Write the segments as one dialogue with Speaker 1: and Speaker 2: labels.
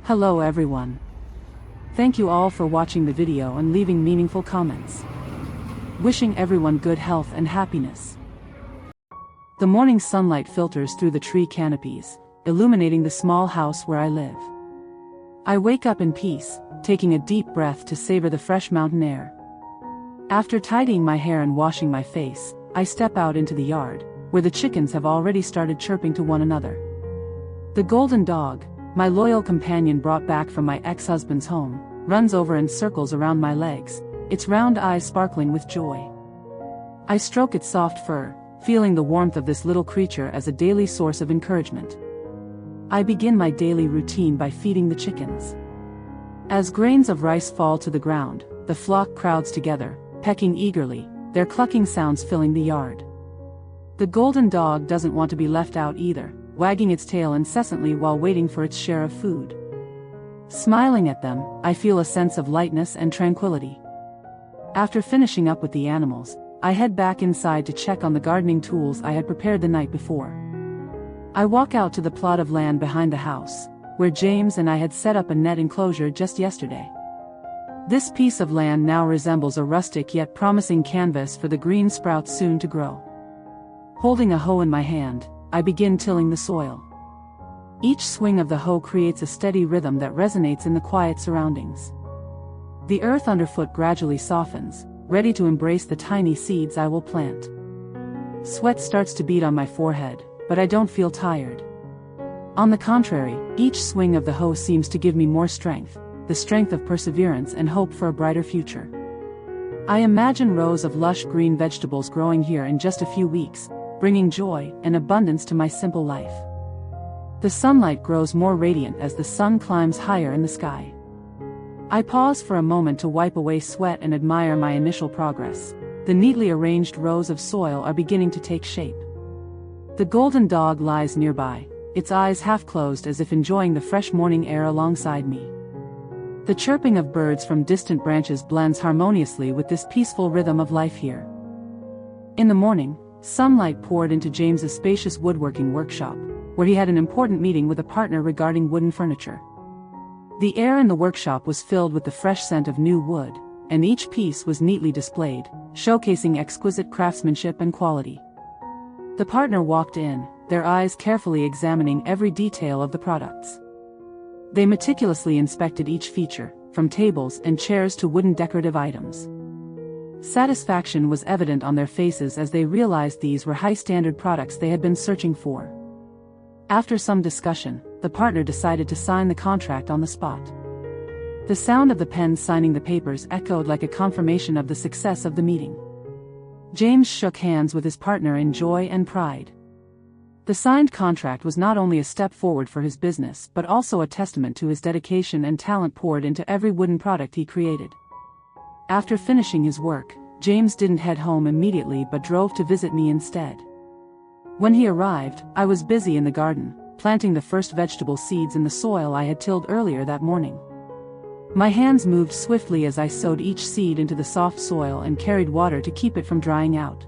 Speaker 1: Hello everyone. Thank you all for watching the video and leaving meaningful comments. Wishing everyone good health and happiness. The morning sunlight filters through the tree canopies, illuminating the small house where I live. I wake up in peace, taking a deep breath to savor the fresh mountain air. After tidying my hair and washing my face, I step out into the yard, where the chickens have already started chirping to one another. The golden dog, my loyal companion brought back from my ex-husband's home, runs over and circles around my legs, its round eyes sparkling with joy. I stroke its soft fur, feeling the warmth of this little creature as a daily source of encouragement. I begin my daily routine by feeding the chickens. As grains of rice fall to the ground, the flock crowds together, pecking eagerly, their clucking sounds filling the yard. The golden dog doesn't want to be left out either, wagging its tail incessantly while waiting for its share of food. Smiling at them, I feel a sense of lightness and tranquility. After finishing up with the animals, I head back inside to check on the gardening tools I had prepared the night before. I walk out to the plot of land behind the house, where James and I had set up a net enclosure just yesterday. This piece of land now resembles a rustic yet promising canvas for the green sprouts soon to grow. Holding a hoe in my hand, I begin tilling the soil. Each swing of the hoe creates a steady rhythm that resonates in the quiet surroundings. The earth underfoot gradually softens, ready to embrace the tiny seeds I will plant. Sweat starts to bead on my forehead, but I don't feel tired. On the contrary, each swing of the hoe seems to give me more strength, the strength of perseverance and hope for a brighter future. I imagine rows of lush green vegetables growing here in just a few weeks, bringing joy and abundance to my simple life. The sunlight grows more radiant as the sun climbs higher in the sky. I pause for a moment to wipe away sweat and admire my initial progress. The neatly arranged rows of soil are beginning to take shape. The golden dog lies nearby, its eyes half closed as if enjoying the fresh morning air alongside me. The chirping of birds from distant branches blends harmoniously with this peaceful rhythm of life here. In the morning, sunlight poured into James's spacious woodworking workshop, where he had an important meeting with a partner regarding wooden furniture. The air in the workshop was filled with the fresh scent of new wood, and each piece was neatly displayed, showcasing exquisite craftsmanship and quality. The partner walked in, their eyes carefully examining every detail of the products. They meticulously inspected each feature, from tables and chairs to wooden decorative items. Satisfaction was evident on their faces as they realized these were high-standard products they had been searching for. After some discussion, the partner decided to sign the contract on the spot. The sound of the pen signing the papers echoed like a confirmation of the success of the meeting. James shook hands with his partner in joy and pride. The signed contract was not only a step forward for his business but also a testament to his dedication and talent poured into every wooden product he created. After finishing his work, James didn't head home immediately but drove to visit me instead. When he arrived, I was busy in the garden, planting the first vegetable seeds in the soil I had tilled earlier that morning. My hands moved swiftly as I sowed each seed into the soft soil and carried water to keep it from drying out.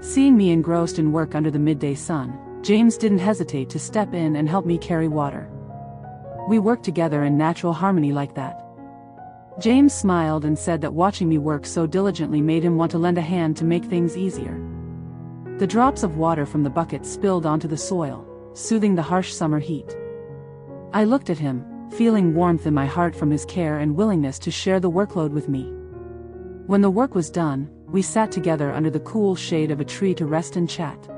Speaker 1: Seeing me engrossed in work under the midday sun, James didn't hesitate to step in and help me carry water. We worked together in natural harmony like that. James smiled and said that watching me work so diligently made him want to lend a hand to make things easier. The drops of water from the bucket spilled onto the soil, soothing the harsh summer heat. I looked at him, feeling warmth in my heart from his care and willingness to share the workload with me. When the work was done, we sat together under the cool shade of a tree to rest and chat.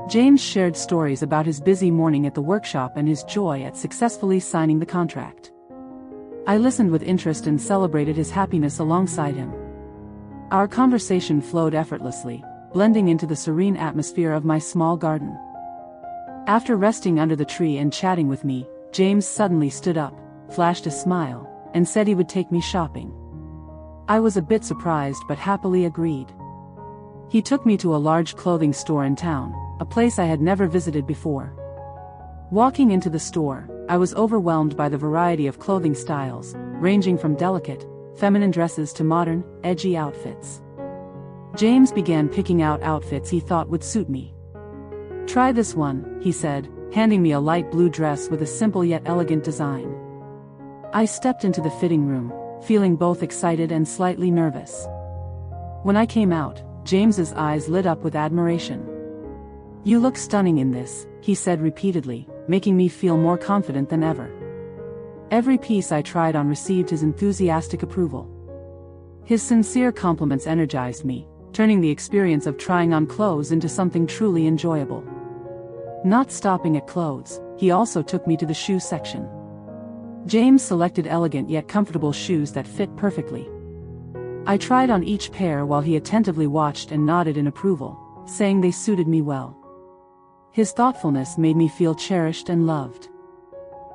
Speaker 1: James shared stories about his busy morning at the workshop and his joy at successfully signing the contract. I listened with interest and celebrated his happiness alongside him. Our conversation flowed effortlessly, blending into the serene atmosphere of my small garden. After resting under the tree and chatting with me, James suddenly stood up, flashed a smile, and said he would take me shopping. I was a bit surprised but happily agreed. He took me to a large clothing store in town, a place I had never visited before. Walking into the store, I was overwhelmed by the variety of clothing styles, ranging from delicate, feminine dresses to modern, edgy outfits. James began picking out outfits he thought would suit me. "Try this one," he said, handing me a light blue dress with a simple yet elegant design. I stepped into the fitting room, feeling both excited and slightly nervous. When I came out, James's eyes lit up with admiration. "You look stunning in this," he said repeatedly, making me feel more confident than ever. Every piece I tried on received his enthusiastic approval. His sincere compliments energized me, turning the experience of trying on clothes into something truly enjoyable. Not stopping at clothes, he also took me to the shoe section. James selected elegant yet comfortable shoes that fit perfectly. I tried on each pair while he attentively watched and nodded in approval, saying they suited me well. His thoughtfulness made me feel cherished and loved.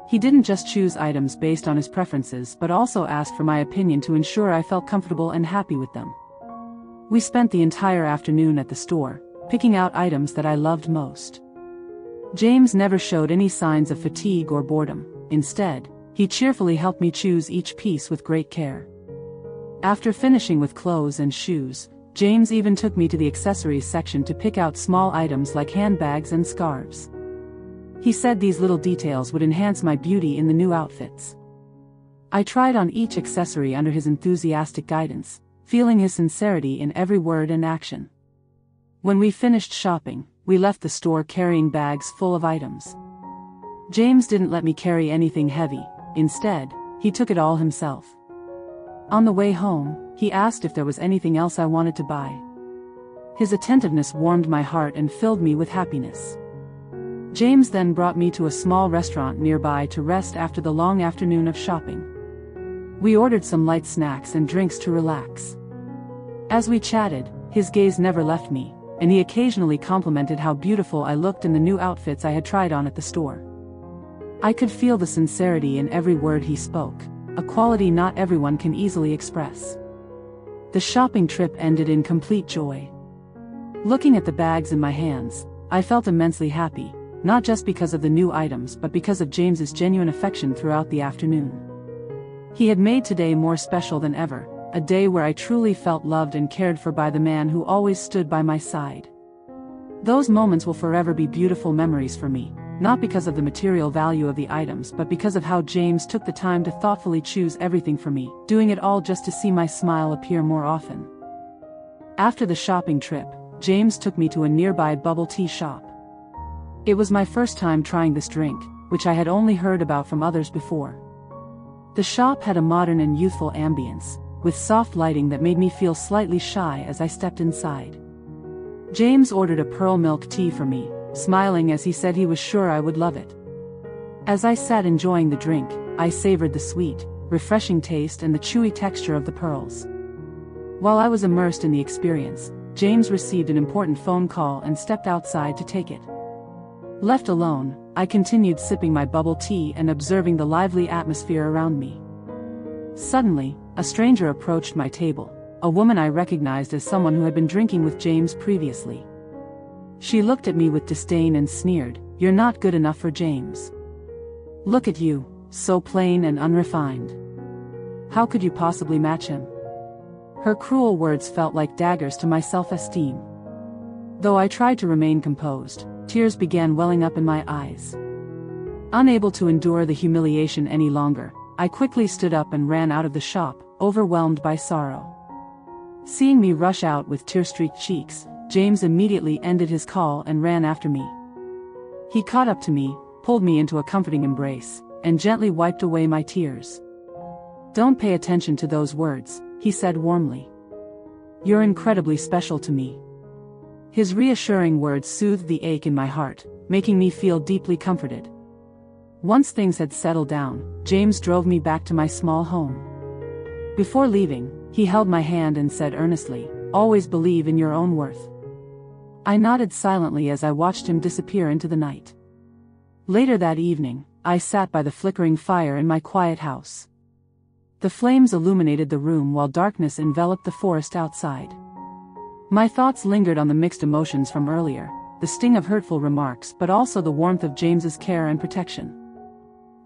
Speaker 1: He didn't just choose items based on his preferences but also asked for my opinion to ensure I felt comfortable and happy with them. We spent the entire afternoon at the store, picking out items that I loved most. James never showed any signs of fatigue or boredom. Instead, he cheerfully helped me choose each piece with great care. After finishing with clothes and shoes, James even took me to the accessories section to pick out small items like handbags and scarves. He said these little details would enhance my beauty in the new outfits. I tried on each accessory under his enthusiastic guidance, feeling his sincerity in every word and action. When we finished shopping, we left the store carrying bags full of items. James didn't let me carry anything heavy. Instead, he took it all himself. On the way home, he asked if there was anything else I wanted to buy. His attentiveness warmed my heart and filled me with happiness. James then brought me to a small restaurant nearby to rest after the long afternoon of shopping. We ordered some light snacks and drinks to relax. As we chatted, his gaze never left me, and he occasionally complimented how beautiful I looked in the new outfits I had tried on at the store. I could feel the sincerity in every word he spoke, a quality not everyone can easily express. The shopping trip ended in complete joy. Looking at the bags in my hands, I felt immensely happy, not just because of the new items but because of James's genuine affection throughout the afternoon. He had made today more special than ever, a day where I truly felt loved and cared for by the man who always stood by my side. Those moments will forever be beautiful memories for me, not because of the material value of the items but because of how James took the time to thoughtfully choose everything for me, doing it all just to see my smile appear more often. After the shopping trip, James took me to a nearby bubble tea shop. It was my first time trying this drink, which I had only heard about from others before. The shop had a modern and youthful ambience, with soft lighting that made me feel slightly shy as I stepped inside. James ordered a pearl milk tea for me, smiling as he said he was sure I would love it. As I sat enjoying the drink, I savored the sweet, refreshing taste and the chewy texture of the pearls. While I was immersed in the experience, James received an important phone call and stepped outside to take it. Left alone, I continued sipping my bubble tea and observing the lively atmosphere around me. Suddenly, a stranger approached my table, a woman I recognized as someone who had been drinking with James previously. She looked at me with disdain and sneered, "You're not good enough for James. Look at you, so plain and unrefined. How could you possibly match him?" Her cruel words felt like daggers to my self-esteem. Though I tried to remain composed, tears began welling up in my eyes. Unable to endure the humiliation any longer, I quickly stood up and ran out of the shop, overwhelmed by sorrow. Seeing me rush out with tear-streaked cheeks, James immediately ended his call and ran after me. He caught up to me, pulled me into a comforting embrace, and gently wiped away my tears. "Don't pay attention to those words," he said warmly. "You're incredibly special to me." His reassuring words soothed the ache in my heart, making me feel deeply comforted. Once things had settled down, James drove me back to my small home. Before leaving, he held my hand and said earnestly, "Always believe in your own worth." I nodded silently as I watched him disappear into the night. Later that evening, I sat by the flickering fire in my quiet house. The flames illuminated the room while darkness enveloped the forest outside. My thoughts lingered on the mixed emotions from earlier, the sting of hurtful remarks but also the warmth of James's care and protection.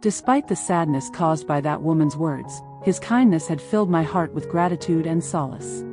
Speaker 1: Despite the sadness caused by that woman's words, his kindness had filled my heart with gratitude and solace.